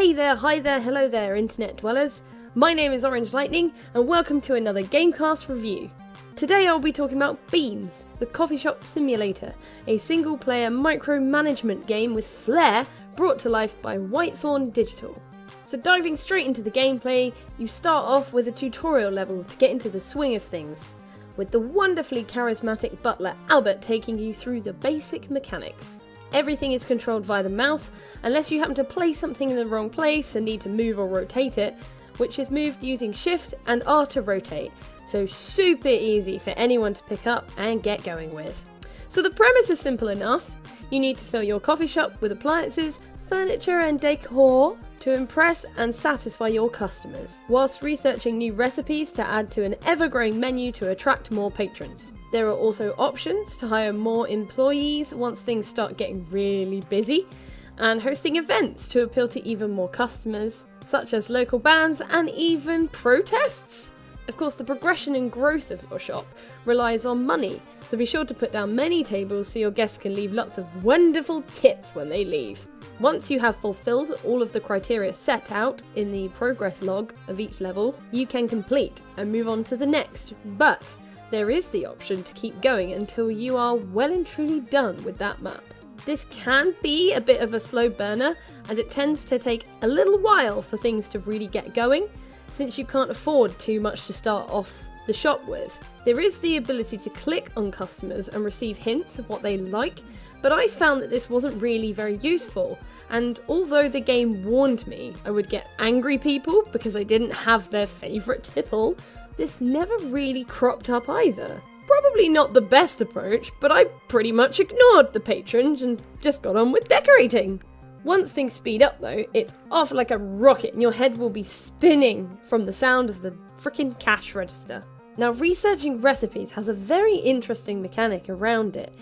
Hey there, hi there, hello there, internet dwellers. My name is OrangeLightning, and welcome to another GameCast review. Today I'll be talking about Beans, the coffee shop simulator, a single-player micromanagement game with flair brought to life by Whitethorn Digital. So diving straight into the gameplay, you start off with a tutorial level to get into the swing of things, with the wonderfully charismatic butler Albert taking you through the basic mechanics. Everything is controlled via the mouse, unless you happen to place something in the wrong place and need to move or rotate it, which is moved using Shift and R to rotate, so super easy for anyone to pick up and get going with. So the premise is simple enough. You need to fill your coffee shop with appliances, furniture and decor to impress and satisfy your customers, whilst researching new recipes to add to an ever-growing menu to attract more patrons. There are also options to hire more employees once things start getting really busy, and hosting events to appeal to even more customers, such as local bands and even protests. Of course, the progression and growth of your shop relies on money, so be sure to put down many tables so your guests can leave lots of wonderful tips when they leave. Once you have fulfilled all of the criteria set out in the progress log of each level, you can complete and move on to the next, but there is the option to keep going until you are well and truly done with that map. This can be a bit of a slow burner, as it tends to take a little while for things to really get going, since you can't afford too much to start off the shop with. There is the ability to click on customers and receive hints of what they like, but I found that this wasn't really very useful, and although the game warned me I would get angry people because I didn't have their favourite tipple, this never really cropped up either. Probably not the best approach, but I pretty much ignored the patrons and just got on with decorating. Once things speed up though, it's off like a rocket and your head will be spinning from the sound of the frickin' cash register. Now, researching recipes has a very interesting mechanic around it,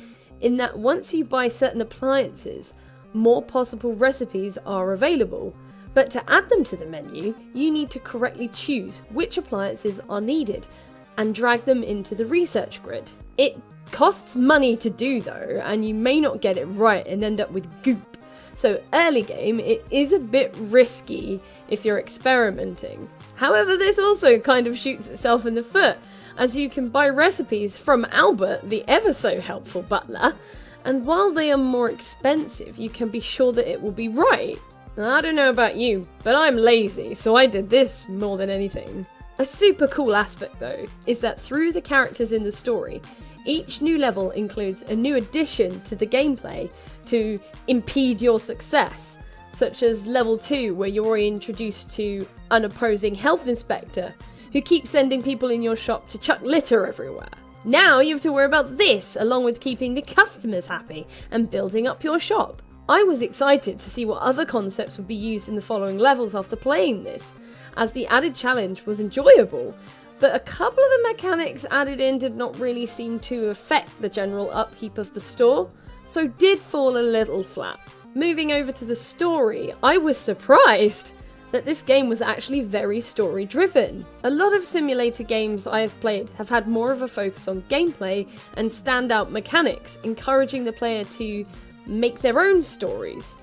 in that once you buy certain appliances, more possible recipes are available. But to add them to the menu, you need to correctly choose which appliances are needed and drag them into the research grid. It costs money to do though, and you may not get it right and end up with goop. So early game, it is a bit risky if you're experimenting. However, this also kind of shoots itself in the foot, as you can buy recipes from Albert, the ever so helpful butler, and while they are more expensive, you can be sure that it will be right. I don't know about you, but I'm lazy, so I did this more than anything. A super cool aspect though, is that through the characters in the story, each new level includes a new addition to the gameplay to impede your success, such as level 2 where you're introduced to an opposing health inspector who keeps sending people in your shop to chuck litter everywhere. Now you have to worry about this, along with keeping the customers happy and building up your shop. I was excited to see what other concepts would be used in the following levels after playing this, as the added challenge was enjoyable, but a couple of the mechanics added in did not really seem to affect the general upkeep of the store, so did fall a little flat. Moving over to the story, I was surprised that this game was actually very story driven. A lot of simulator games I have played have had more of a focus on gameplay and standout mechanics, encouraging the player to make their own stories.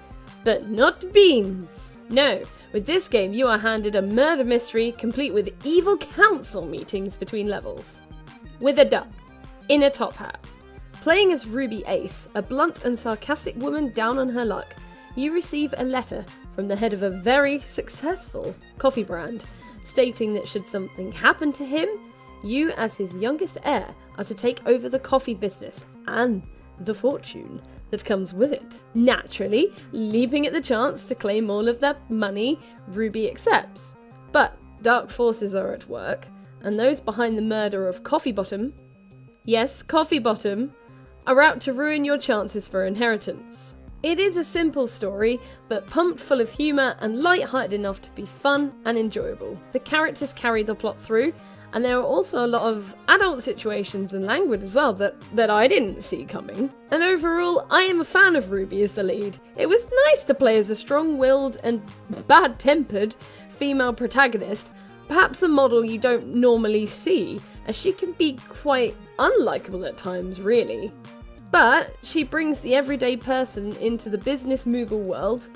But not Beans. No, with this game you are handed a murder mystery complete with evil council meetings between levels. With a duck, in a top hat. Playing as Ruby Ace, a blunt and sarcastic woman down on her luck, you receive a letter from the head of a very successful coffee brand, stating that should something happen to him, you as his youngest heir are to take over the coffee business and the fortune that comes with it. Naturally, leaping at the chance to claim all of that money, Ruby accepts. But dark forces are at work, and those behind the murder of Coffee Bottom, yes, Coffee Bottom, are out to ruin your chances for inheritance. It is a simple story, but pumped full of humour and light-hearted enough to be fun and enjoyable. The characters carry the plot through, and there are also a lot of adult situations and language as well that I didn't see coming. And overall, I am a fan of Ruby as the lead. It was nice to play as a strong-willed and bad-tempered female protagonist, perhaps a model you don't normally see, as she can be quite unlikable at times, really. But she brings the everyday person into the business Moogle world,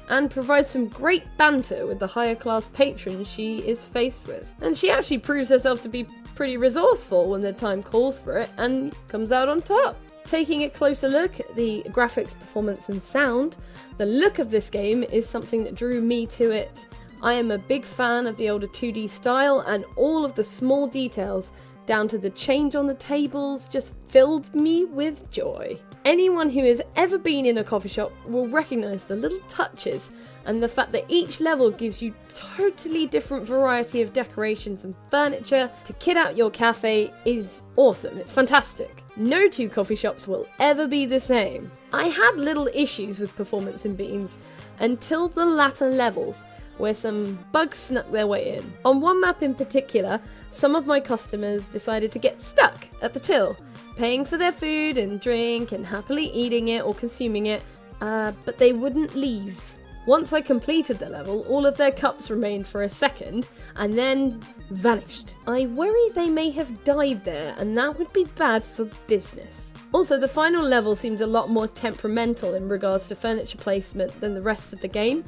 and provides some great banter with the higher class patrons she is faced with. And she actually proves herself to be pretty resourceful when the time calls for it and comes out on top. Taking a closer look at the graphics, performance and sound, the look of this game is something that drew me to it. I am a big fan of the older 2D style, and all of the small details down to the change on the tables just filled me with joy. Anyone who has ever been in a coffee shop will recognise the little touches, and the fact that each level gives you totally different variety of decorations and furniture to kit out your cafe is awesome. It's fantastic. No two coffee shops will ever be the same. I had little issues with performance in Beans until the latter levels, where some bugs snuck their way in. On one map in particular, some of my customers decided to get stuck at the till, paying for their food and drink and happily eating it or consuming it, but they wouldn't leave. Once I completed the level, all of their cups remained for a second and then vanished. I worry they may have died there, and that would be bad for business. Also, the final level seemed a lot more temperamental in regards to furniture placement than the rest of the game,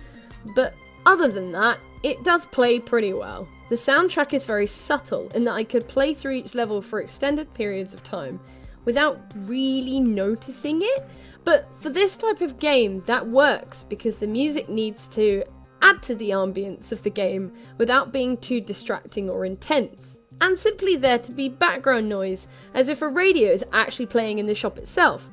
but other than that, it does play pretty well. The soundtrack is very subtle in that I could play through each level for extended periods of time without really noticing it, but for this type of game that works because the music needs to add to the ambience of the game without being too distracting or intense, and simply there to be background noise as if a radio is actually playing in the shop itself.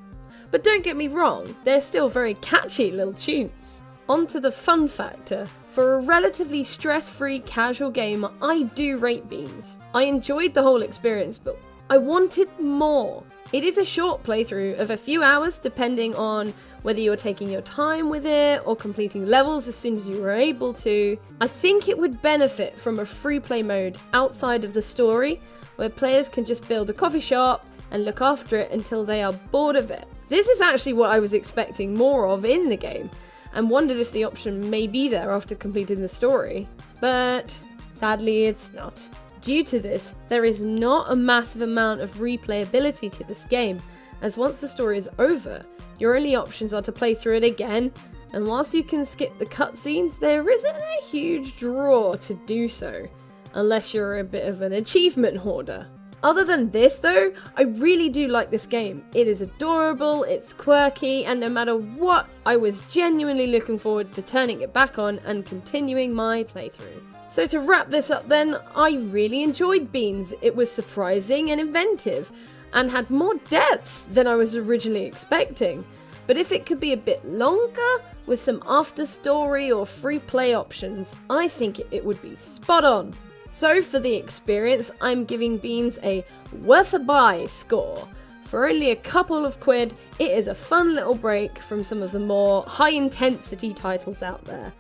But don't get me wrong, they're still very catchy little tunes. On to the fun factor. For a relatively stress-free casual game, I do rate Beans. I enjoyed the whole experience, but I wanted more. It is a short playthrough of a few hours depending on whether you're taking your time with it or completing levels as soon as you are able to. I think it would benefit from a free play mode outside of the story where players can just build a coffee shop and look after it until they are bored of it. This is actually what I was expecting more of in the game, and wondered if the option may be there after completing the story, but sadly it's not. Due to this, there is not a massive amount of replayability to this game, as once the story is over, your only options are to play through it again, and whilst you can skip the cutscenes, there isn't a huge draw to do so, unless you're a bit of an achievement hoarder. Other than this though, I really do like this game. It is adorable, it's quirky, and no matter what, I was genuinely looking forward to turning it back on and continuing my playthrough. So to wrap this up then, I really enjoyed Beans. It was surprising and inventive, and had more depth than I was originally expecting. But if it could be a bit longer, with some after story or free play options, I think it would be spot on. So for the experience, I'm giving Beans a worth a buy score. For only a couple of quid, it is a fun little break from some of the more high intensity titles out there,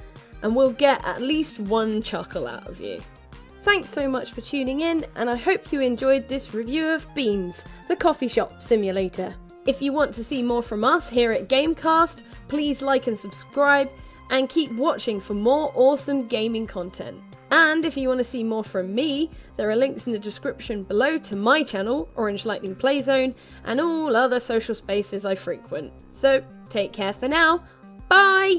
and will get at least one chuckle out of you. Thanks so much for tuning in, and I hope you enjoyed this review of Beans, the coffee shop simulator. If you want to see more from us here at GameCast, please like and subscribe, and keep watching for more awesome gaming content. And if you want to see more from me, there are links in the description below to my channel, OrangeLightning Playzone, and all other social spaces I frequent. So take care for now. Bye!